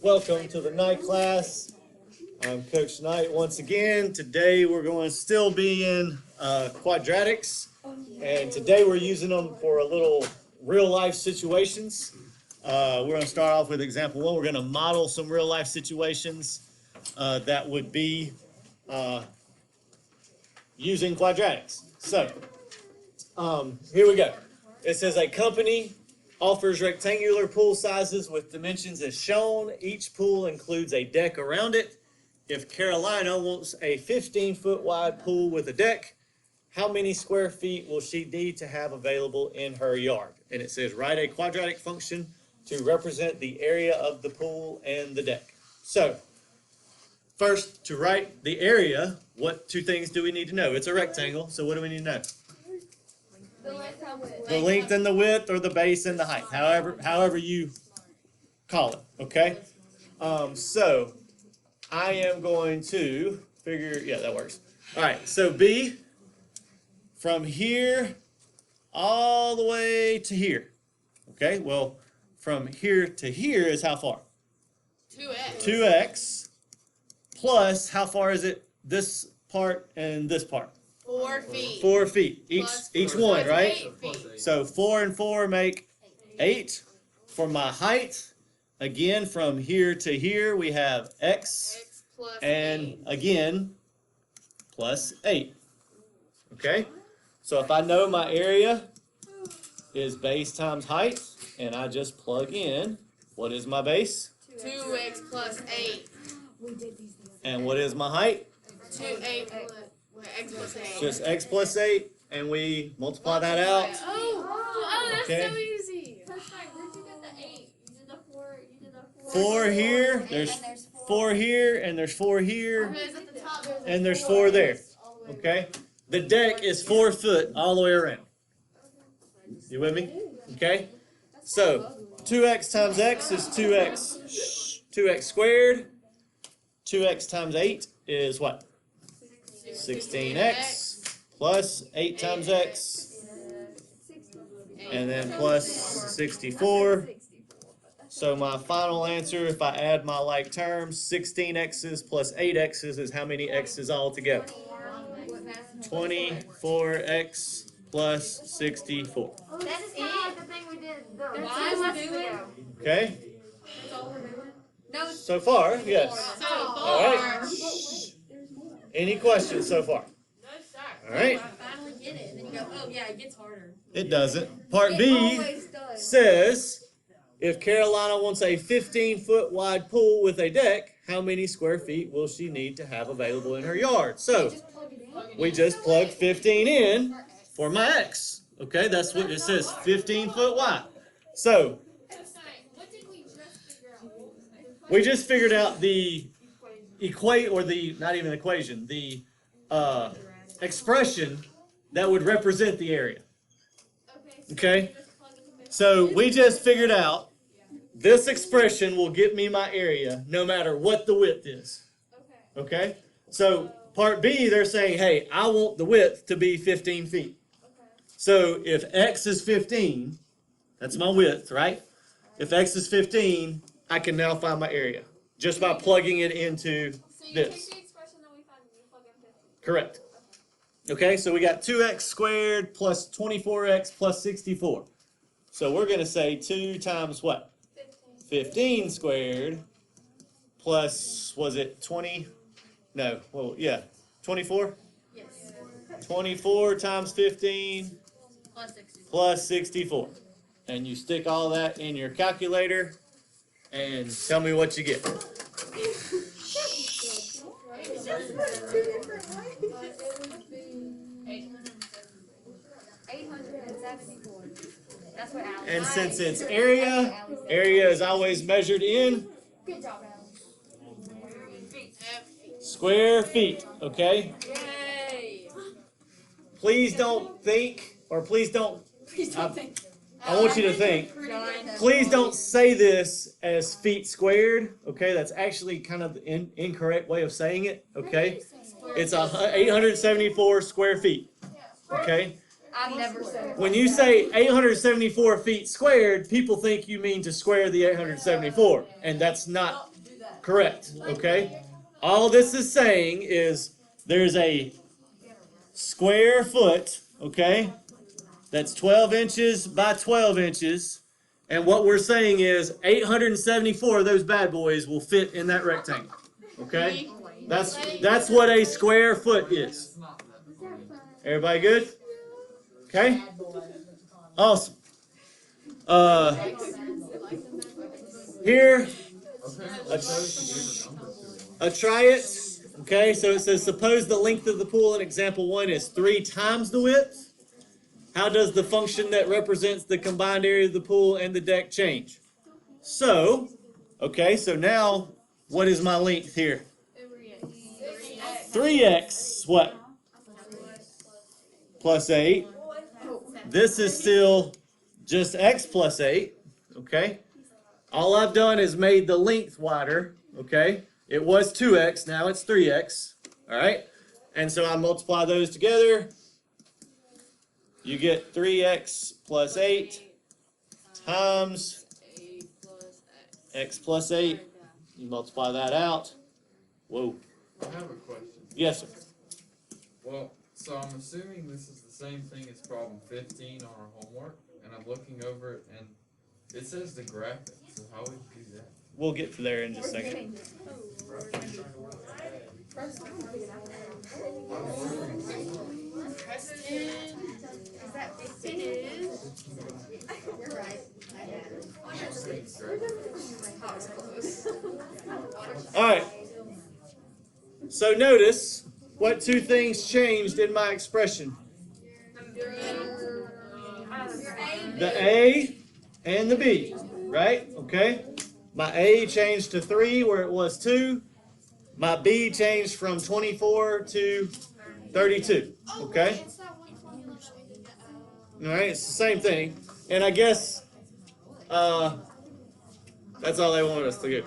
Welcome to the night class. I'm Coach Knight once again. Today we're going to still be in quadratics, and today we're using them for a little real life situations. We're going to start off with example 1. We're going to model some real life situations that would be using quadratics. So here we go. It says a company offers rectangular pool sizes with dimensions as shown. Each pool includes a deck around it. If Carolina wants a 15-foot wide pool with a deck, how many square feet will she need to have available in her yard? And it says write a quadratic function to represent the area of the pool and the deck. So first, to write the area, what two things do we need to know? It's a rectangle, so what do we need to know? The length and the width, or the base and the height, however you call it, okay? So I am going to figure, yeah, that works. All right, so B, from here all the way to here, okay? Well, from here to here is how far? 2x. 2x plus, how far is it, this part and this part? 4 feet. 4 feet. Each one, right? 8 feet. So 4 and 4 make 8. For my height, again, from here to here, we have x plus and 8. again, plus 8. Okay? So if I know my area is base times height, and I just plug in, what is my base? 2x plus 8. And what is my height? 2x plus 8. Just x plus 8, and we multiply that out. Oh, that's Okay. so easy. Where'd you get the 8? You did the 4. You did the 4 here, there's 4 here, and there's 4 here, Okay, it's at the top. and there's 4 there. Okay? The deck is 4 foot all the way around. You with me? Okay? So 2x times x is 2x squared. 2x times 8 is what? 16x plus 8 times x, and then plus 64. So my final answer, if I add my like terms, 16x's plus 8x's is how many x's altogether? 24x plus 64. That is kind of like the thing we did. Why is it doing? Okay? No. So far, yes. So All right. Any questions so far? No, sir. All right. I finally get it. And then you go, oh yeah, it gets harder. It doesn't. Part B Always does. says, if Carolina wants a 15-foot wide pool with a deck, how many square feet will she need to have available in her yard? So we just plug 15 in for my x. Okay, that's what it says, 15 foot wide. So What did we just figure out? we just figured out the not even equation, the expression that would represent the area. Okay? So we just figured out this expression will get me my area no matter what the width is. Okay? So part B, they're saying, hey, I want the width to be 15 feet. So if x is 15, that's my width, right? If x is 15, I can now find my area just by plugging it into this. the expression that we found and you plug in 50. Correct. Okay, so we got 2x squared plus 24x plus 64. So we're going to say 2 times what? 15 squared plus, was it 20? No, well, yeah, 24? Yes. 24 times 15 Plus 60. plus 64. And you stick all that in your calculator and tell me what you get. That's what Alex. And since it's area is always measured in Good job, Alex. square feet, okay? Yay. Please don't think, or please don't, Please don't think. I want you to think, please don't say this as feet squared, okay? That's actually kind of the incorrect way of saying it, okay? It's 874 square feet, okay? I never said. When you say 874 feet squared, people think you mean to square the 874, and that's not correct, okay? All this is saying is there's a square foot, okay, that's 12 inches by 12 inches, and what we're saying is 874 of those bad boys will fit in that rectangle, okay? That's what a square foot is. Everybody good? Okay? Awesome. Here, try it. Okay, so it says, suppose the length of the pool in example 1 is 3 times the width. How does the function that represents the combined area of the pool and the deck change? So, okay, so now, what is my length here? 3x, what? Plus 8. This is still just x plus 8, okay? All I've done is made the length wider, okay? It was 2x, now it's 3x, all right? And so I multiply those together. You get 3x plus 8 times x plus 8. You multiply that out. Whoa. I have a question. Yes, sir. Well, so I'm assuming this is the same thing as problem 15 on our homework, and I'm looking over it, and it says to graph it, so how would you do that? We'll get to there in just a second. All right. So notice what two things changed in my expression. The A and the B, right? Okay. My A changed to 3 where it was 2. My B changed from 24 to 32. Okay. All right, it's the same thing. And I guess that's all they wanted us to do.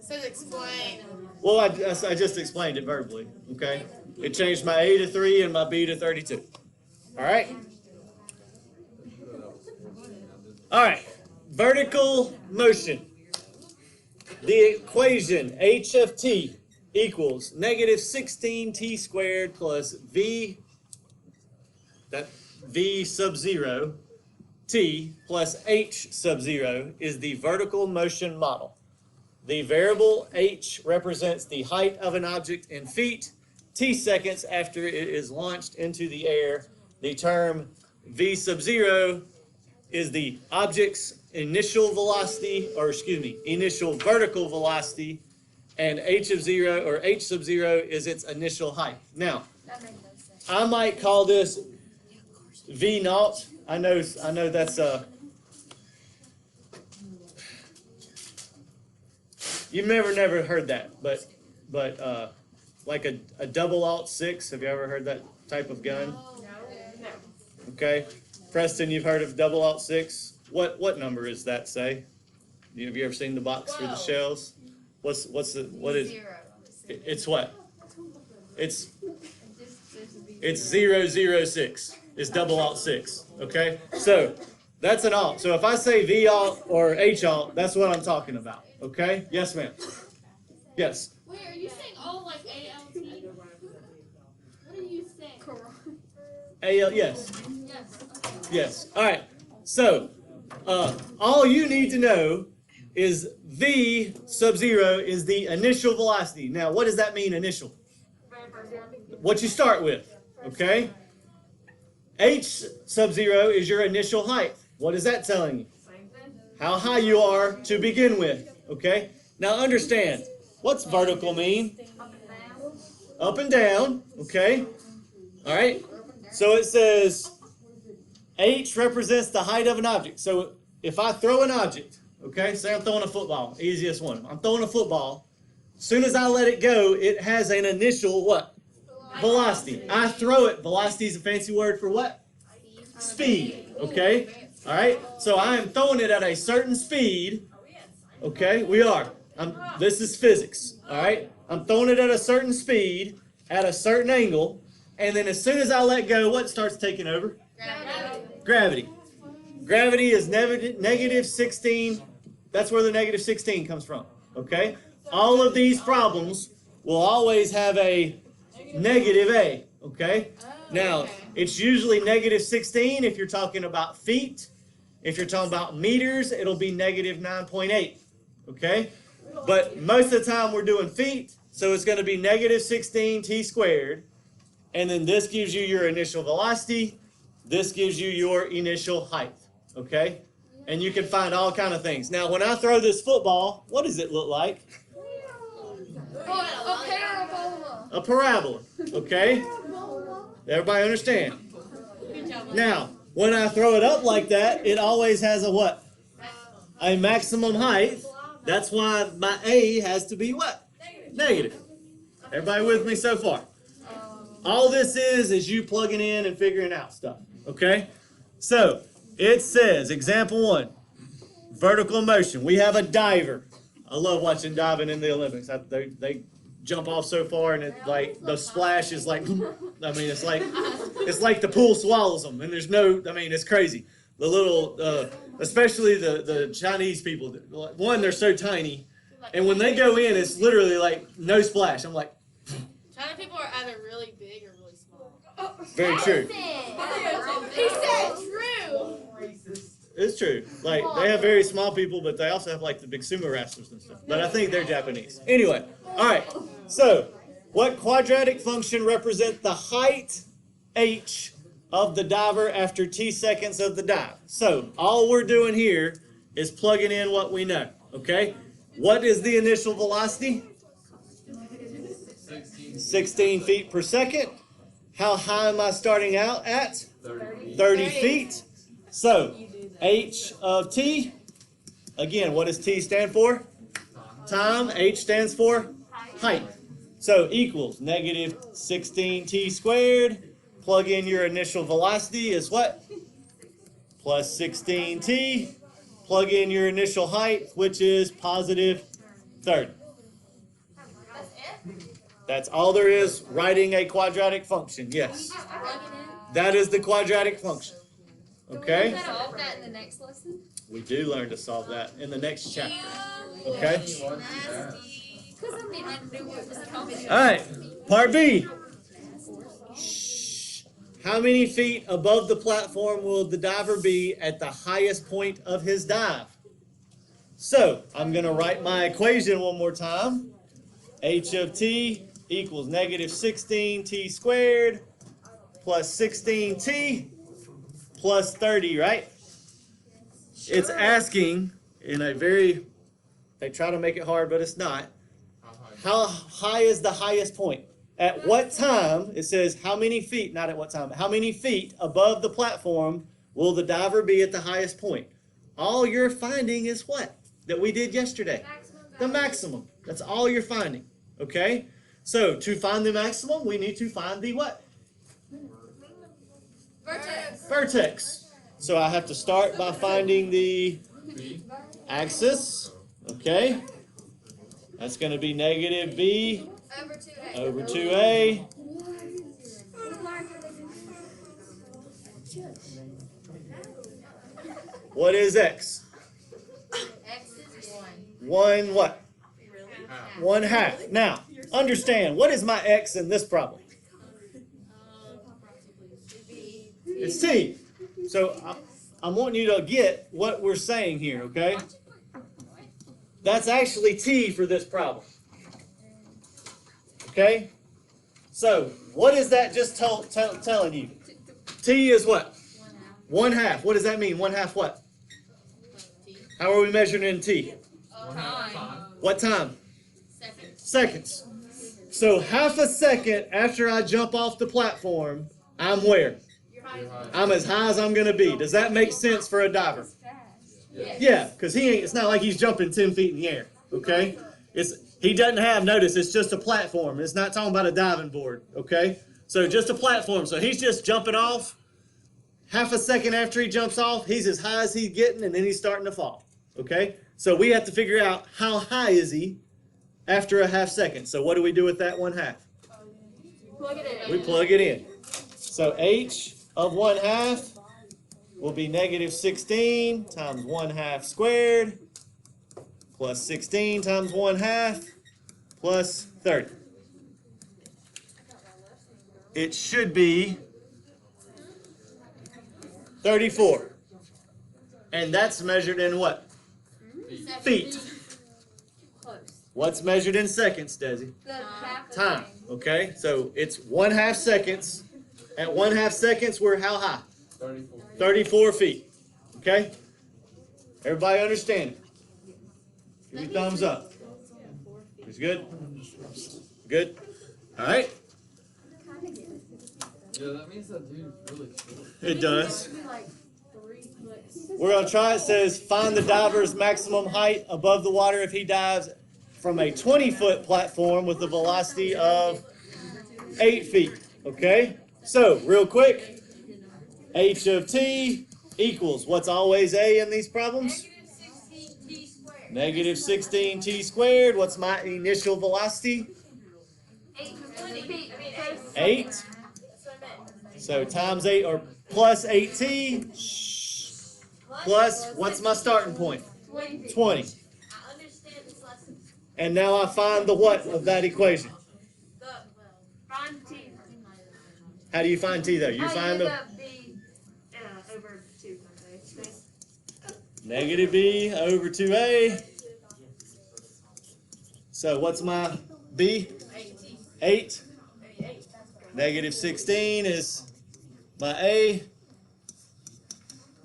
So explain. Well, I just explained it verbally. Okay. It changed my A to 3 and my B to 32. All right. All right. Vertical motion. The equation h of t equals negative 16t squared plus v, that v sub 0, t plus h sub 0 is the vertical motion model. The variable h represents the height of an object in feet, t seconds after it is launched into the air. The term v sub 0 is the object's initial velocity, or excuse me, initial vertical velocity, and h of 0 or h sub 0 is its initial height. Now, I might call this v naught. I know that's you've never heard that, but like a double alt 6. Have you ever heard that type of gun? Okay, Preston, you've heard of double alt 6. What number is that? Say, have you ever seen the box for the shells? What is? 0. It's what? It's 006. It's double alt 6. Okay, so that's an alt. So if I say v alt or h alt, that's what I'm talking about. Okay? Yes, ma'am. Yes. Wait, are you saying all like ALT? What are you saying? AL. Yes. Yes. Yes. All right. So all you need to know is v sub 0 is the initial velocity. Now, what does that mean, initial? What you start with. Okay? H sub 0 is your initial height. What is that telling you? How high you are to begin with. Okay? Now understand, what's vertical mean? Up and down. Okay? All right? So it says H represents the height of an object. So if I throw an object, okay, say I'm throwing a football, easiest one. I'm throwing a football. As soon as I let it go, it has an initial what? Velocity. I throw it. Velocity is a fancy word for what? Speed. Okay? All right? So I am throwing it at a certain speed. Okay? We are. This is physics. All right? I'm throwing it at a certain speed, at a certain angle. And then as soon as I let go, what starts taking over? Gravity. Gravity. Gravity is negative 16. That's where the negative 16 comes from. Okay? All of these problems will always have a negative A. Okay? Now, it's usually negative 16 if you're talking about feet. If you're talking about meters, it'll be negative 9.8. Okay? But most of the time we're doing feet, so it's going to be negative 16 t squared. And then this gives you your initial velocity. This gives you your initial height. Okay? And you can find all kind of things. Now, when I throw this football, what does it look like? A parabola. A parabola. Okay? Everybody understand? Now, when I throw it up like that, it always has a what? A maximum height. That's why my A has to be what? Negative. Everybody with me so far? All this is you plugging in and figuring out stuff. Okay? So, it says, example 1, vertical motion. We have a diver. I love watching diving in the Olympics. They jump off so far, and it like the splash is like, I mean, it's like the pool swallows them, and there's no, I mean, it's crazy. The little, especially the Chinese people. One, they're so tiny, and when they go in, it's literally like no splash. I'm like, China people are either really big or really small. very true. He said true. It's true. Like, they have very small people, but they also have like the big sumo wrestlers and stuff. But I think they're Japanese. Anyway, all right. So, what quadratic function represents the height h of the diver after t seconds of the dive? So, all we're doing here is plugging in what we know. Okay? What is the initial velocity? 16 feet per second. How high am I starting out at? 30 feet. So, h of t, again, what does t stand for? Time. H stands for height. So, equals negative 16t squared. Plug in your initial velocity is what? Plus 16t. Plug in your initial height, which is positive 30. That's all there is writing a quadratic function. Yes. That is the quadratic function. Okay? Do we solve that in the next lesson? We do learn to solve that in the next chapter. Okay? Because I mean, I knew what was coming. All right. Part B. How many feet above the platform will the diver be at the highest point of his dive? So, I'm going to write my equation one more time. H of t equals negative 16t squared plus 16t plus 30, right? It's asking in a very, they try to make it hard, but it's not. How high is the highest point? At what time, it says how many feet, not at what time, how many feet above the platform will the diver be at the highest point? All you're finding is what? That we did yesterday. The maximum. That's all you're finding. Okay? So, to find the maximum, we need to find the what? Vertex. Vertex. So, I have to start by finding the axis. Okay? That's going to be negative b Over 2A. over 2a. What is x? X is 1. 1 what? 1/2. Now, understand, what is my x in this problem? It's t. So, I'm wanting you to get what we're saying here, okay? That's actually t for this problem. Okay? So, what is that just telling you? T is what? 1/2. What does that mean? 1/2 what? How are we measuring in t? What time? Seconds. So, half a second after I jump off the platform, I'm where? I'm as high as I'm going to be. Does that make sense for a diver? Yeah, because it's not like he's jumping 10 feet in the air. Okay? He doesn't have, notice, it's just a platform. It's not talking about a diving board. Okay? So, just a platform. So, he's just jumping off. Half a second after he jumps off, he's as high as he's getting, and then he's starting to fall. Okay? So, we have to figure out how high is he after a half second. So, what do we do with that 1/2? Plug it in. We plug it in. So h of 1/2 will be negative 16 times 1/2 squared plus 16 times 1/2 plus 30. It should be 34. And that's measured in what? Feet. Close. What's measured in seconds, Desi? The half of Time. thing. Okay, so it's 1/2 seconds. At 1/2 seconds, we're how high? 34. 34 feet. Okay? Everybody understand it? Give me a thumbs up. It's good? Good? All right? Yeah, that means that dude's really short. It does. Like 3 foot. We're going to try it. Says find the diver's maximum height above the water if he dives from a 20-foot platform with a velocity of 8 feet. Okay? So, real quick, h of t equals, what's always a in these problems? Negative 16 t squared. Negative 16 t squared. What's my initial velocity? 8 feet. 8. That's what I meant. So times 8 or plus 8t plus, what's my starting point? 20. 20. I understand this lesson. And now I find the what of that equation? Find t. How do you find t though? You find the b over 2. negative b over 2a. So what's my b? 8. Negative 16 is my a.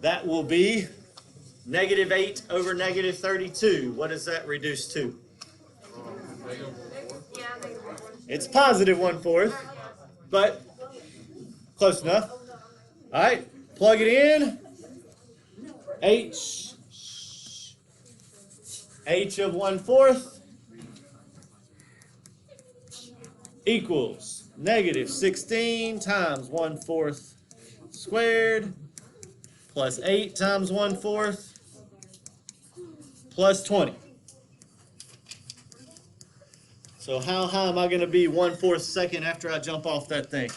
That will be negative 8 over negative 32. What does that reduce to? Negative 4. Yeah, negative 1. It's positive 1/4, but close enough. All right, plug it in. H of 1/4 equals negative 16 times 1/4 squared plus 8 times 1/4 plus 20. So how high am I going to be 1/4 second after I jump off that thing?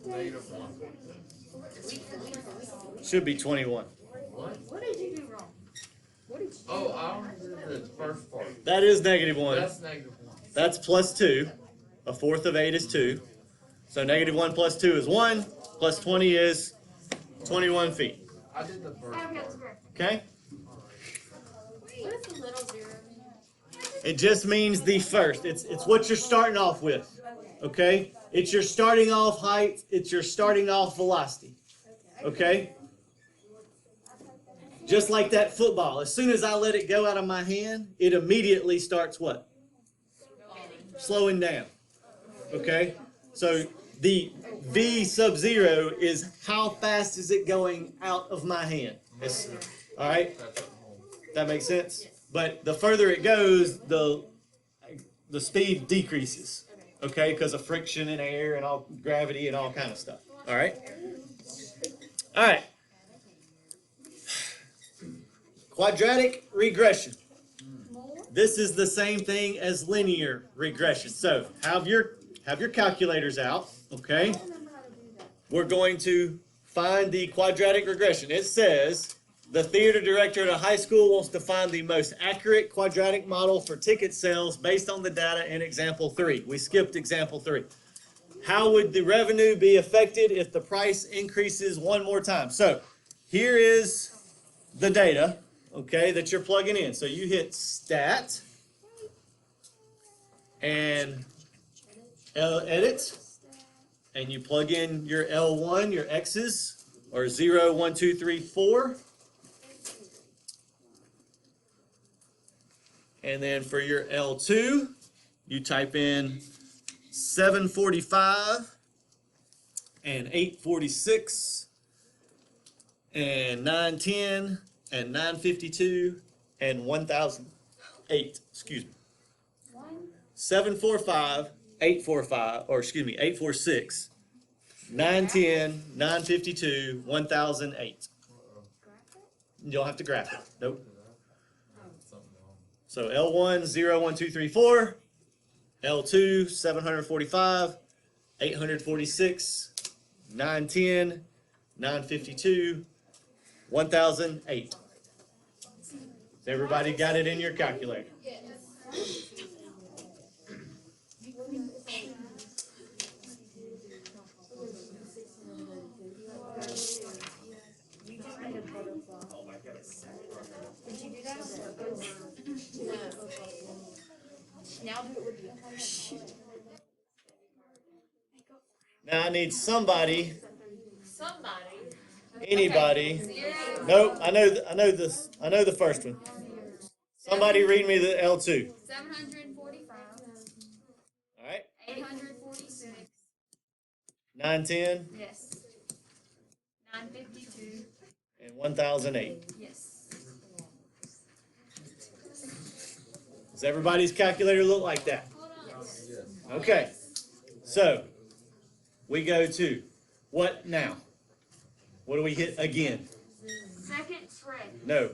Negative 1. Should be 21. What? What did you do wrong? What did you do? Oh, I don't remember the first part. That is negative 1. That's negative 1. That's plus 2. 1/4 of 8 is 2. So negative 1 plus 2 is 1. Plus 20 is 21 feet. I did the first part. Okay? What is the little zero? It just means the first. It's what you're starting off with. Okay? It's your starting off height. It's your starting off velocity. Okay? Just like that football. As soon as I let it go out of my hand, it immediately starts what? Slowing down. Okay? So the V sub 0 is how fast is it going out of my hand. All right? That makes sense? But the further it goes, the speed decreases. Okay? Because of friction and air and all gravity and all kind of stuff. All right? All right. Quadratic regression. This is the same thing as linear regression. So have your calculators out, okay? We're going to find the quadratic regression. It says the theater director at a high school wants to find the most accurate quadratic model for ticket sales based on the data in example 3. We skipped example 3. How would the revenue be affected if the price increases one more time? So here is the data, okay, that you're plugging in. So you hit stat and edit, and you plug in your L1, your X's, or 0, 1, 2, 3, 4. And then for your L2, you type in 745 and 846 and 910 and 952 and 1008. Excuse me. 745, 846, 910, 952, 1008. You don't have to graph it. Nope. So L1, 0, 1, 2, 3, 4. L2, 745, 846, 910, 952, 1008. Everybody got it in your calculator? Now I need somebody, anybody. Nope, I know this. I know the first one. Somebody read me the L2. 745. All right. 846. 910 Yes. 952. and 1008. Yes. Does everybody's calculator look like that? Yes. Okay. So we go to what now? What do we hit again? Second spread. No.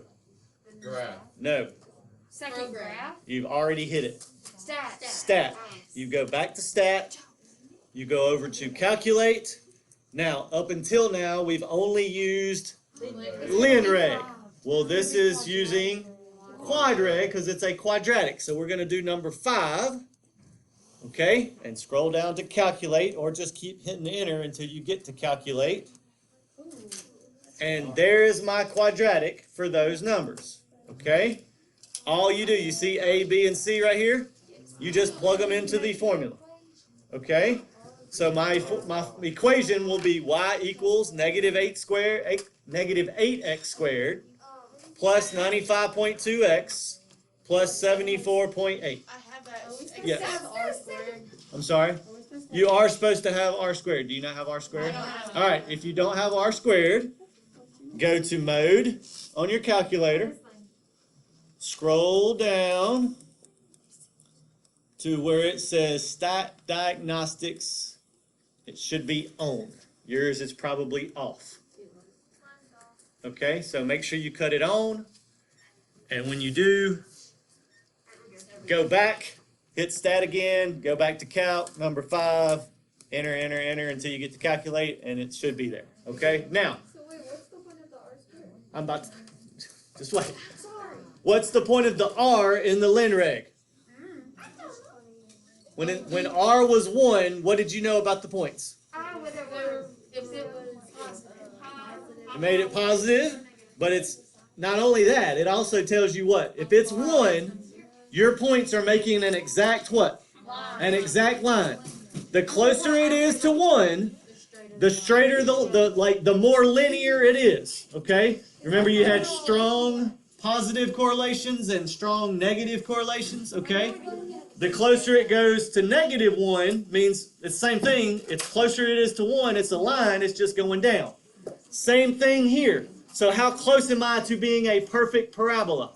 Graph. No. Second graph. You've already hit it. Stat. Stat. You go back to stat. You go over to calculate. Now, up until now, we've only used linreg. Well, this is using quadratic because it's a quadratic. So we're going to do number 5. Okay? And scroll down to calculate, or just keep hitting enter until you get to calculate. And there is my quadratic for those numbers. Okay? All you do, you see A, B, and C right here? You just plug them into the formula. Okay? So my equation will be y equals negative 8x squared plus 95.2x plus 74.8. I have that. Yes. R squared. I'm sorry? You are supposed to have r squared. Do you not have r squared? All right. If you don't have r squared, go to mode on your calculator. Scroll down to where it says Stat Diagnostics. It should be on. Yours is probably off. Okay, so make sure you cut it on. And when you do, go back, hit stat again, go back to calc, number 5, enter, enter, enter until you get to calculate, and it should be there. Okay, now, So wait, what's the point of the R squared? I'm about to, just wait. What's the point of the R in the linreg? When R was 1, what did you know about the points? If it was It made it positive, but it's not only that, it also tells you what? If it's 1, your points are making an exact what? An exact line. The closer it is to 1, the straighter the more linear it is. Okay? Remember you had strong positive correlations and strong negative correlations, okay? The closer it goes to negative 1 means it's the same thing. It's closer it is to 1, it's a line, it's just going down. Same thing here. So how close am I to being a perfect parabola?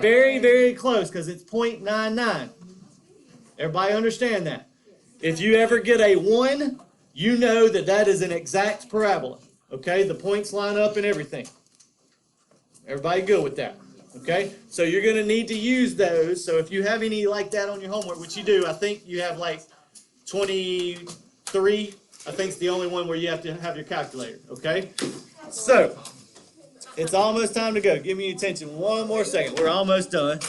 Very, very close, because it's 0.99. Everybody understand that? If you ever get a 1, you know that that is an exact parabola. Okay? The points line up and everything. Everybody good with that? Okay? So you're going to need to use those. So if you have any like that on your homework, which you do, I think you have like 23. I think it's the only one where you have to have your calculator. Okay? So, it's almost time to go. Give me your attention one more second. We're almost done.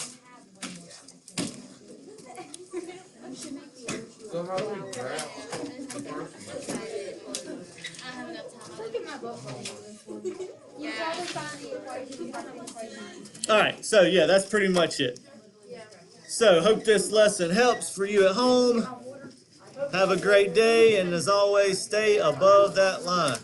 So how do we graph the first one? look at my book. You probably find the equation. You find the equation. Alright, so yeah, that's pretty much it. So, hope this lesson helps for you at home. Have a great day, and as always, stay above that line.